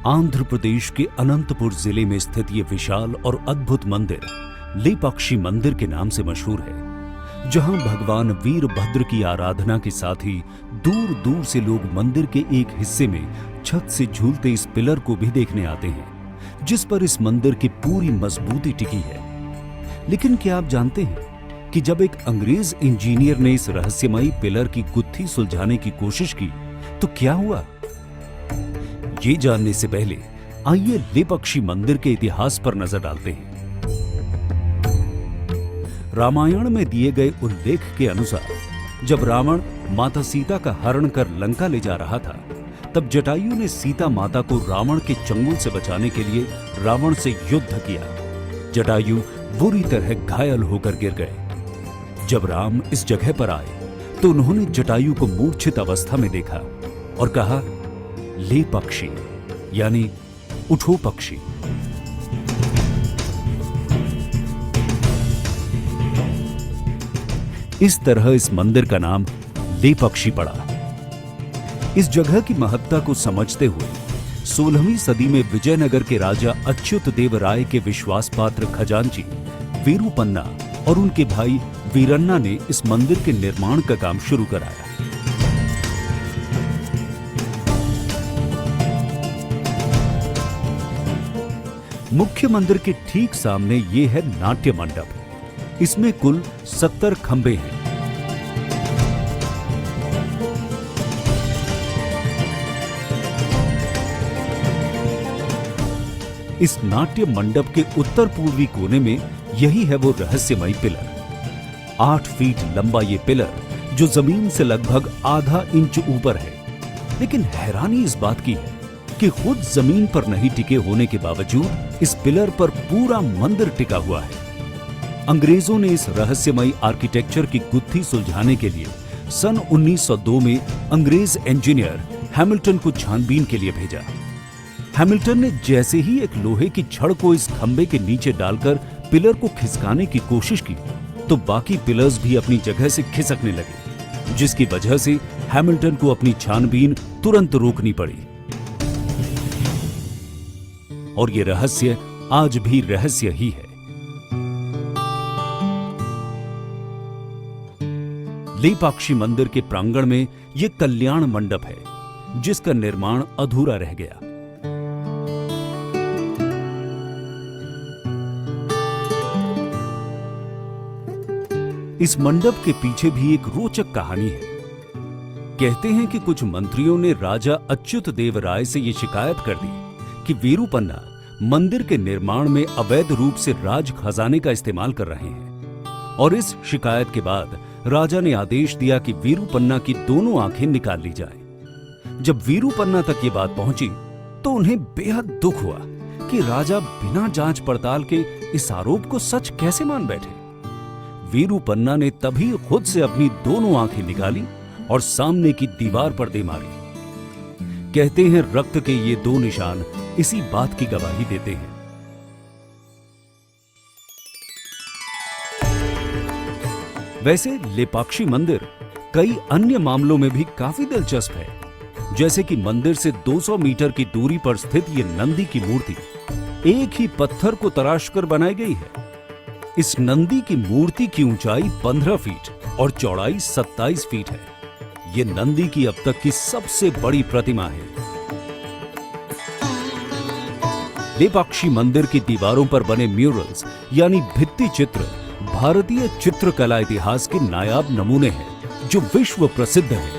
आंध्र प्रदेश के अनंतपुर जिले में स्थित ये विशाल और अद्भुत मंदिर लेपाक्षी मंदिर के नाम से मशहूर है, जहां भगवान वीरभद्र की आराधना के साथ ही दूर दूर से लोग मंदिर के एक हिस्से में छत से झूलते इस पिलर को भी देखने आते हैं, जिस पर इस मंदिर की पूरी मजबूती टिकी है। लेकिन क्या आप जानते हैं कि जब एक अंग्रेज इंजीनियर ने इस रहस्यमयी पिलर की गुत्थी सुलझाने की कोशिश की तो क्या हुआ? ये जानने से पहले आइए लेपाक्षी मंदिर के इतिहास पर नजर डालते हैं। रामायण में दिए गए उल्लेख के अनुसार जब रावण माता सीता का हरण कर लंका ले जा रहा था, तब जटायु ने सीता माता को रावण के चंगुल से बचाने के लिए रावण से युद्ध किया। जटायु बुरी तरह घायल होकर गिर गए। जब राम इस जगह पर आए तो उन्होंने जटायु को मूर्छित अवस्था में देखा और कहा, ले पक्षी, यानी उठो पक्षी। इस तरह इस मंदिर का नाम लेपाक्षी पड़ा। इस जगह की महत्ता को समझते हुए 16वीं सदी में विजयनगर के राजा अच्युत देव राय के विश्वास पात्र खजांची वीरूपन्ना और उनके भाई वीरन्ना ने इस मंदिर के निर्माण का काम शुरू कराया। मुख्य मंदिर के ठीक सामने ये है नाट्य मंडप। इसमें कुल 70 खंबे हैं। इस नाट्य मंडप के उत्तर पूर्वी कोने में यही है वो रहस्यमयी पिलर। 8 फीट लंबा ये पिलर जो जमीन से लगभग आधा इंच ऊपर है। लेकिन हैरानी इस बात की है कि खुद जमीन पर नहीं टिके होने के बावजूद इस पिलर पर पूरा मंदिर टिका हुआ है। अंग्रेजों ने इस रहस्यमयी आर्किटेक्चर की गुत्थी सुलझाने के लिए सन 1902 में अंग्रेज इंजीनियर हैमिल्टन को छानबीन के लिए भेजा। हैमिल्टन ने जैसे ही एक लोहे की छड़ को इस खंबे के नीचे डालकर पिलर को खिसकाने की कोशिश की तो बाकी पिलर्स भी अपनी जगह से खिसकने लगे, जिसकी वजह से हैमिल्टन को अपनी छानबीन तुरंत रोकनी पड़ी। और ये रहस्य आज भी रहस्य ही है। लेपाक्षी मंदिर के प्रांगण में यह कल्याण मंडप है, जिसका निर्माण अधूरा रह गया। इस मंडप के पीछे भी एक रोचक कहानी है। कहते हैं कि कुछ मंत्रियों ने राजा अच्युत देव राय से यह शिकायत कर दी कि वीरूपन्ना मंदिर के निर्माण में अवैध रूप से राज खजाने का इस्तेमाल कर रहे हैं। और इस शिकायत के बाद राजा ने आदेश दिया कि वीरूपन्ना की दोनों आंखें निकाल ली जाएं। जब वीरूपन्ना तक ये बात पहुंची तो उन्हें बेहद दुख हुआ कि राजा बिना जांच पड़ताल के इस आरोप को सच कैसे मान बैठे। वीरूपन्ना ने तभी खुद से अपनी दोनों आंखें निकाली और सामने की दीवार पर दे मारी। कहते हैं रक्त के ये 2 निशान इसी बात की गवाही देते हैं। वैसे लेपाक्षी मंदिर कई अन्य मामलों में भी काफी दिलचस्प है। जैसे कि मंदिर से 200 मीटर की दूरी पर स्थित ये नंदी की मूर्ति एक ही पत्थर को तराशकर बनाई गई है। इस नंदी की मूर्ति की ऊंचाई 15 फीट और चौड़ाई 27 फीट है। ये नंदी की अब तक की सबसे बड़ी प्रतिमा है। लेपाक्षी मंदिर की दीवारों पर बने म्यूरल्स यानी भित्ति चित्र भारतीय चित्रकला इतिहास के नायाब नमूने हैं, जो विश्व प्रसिद्ध हैं।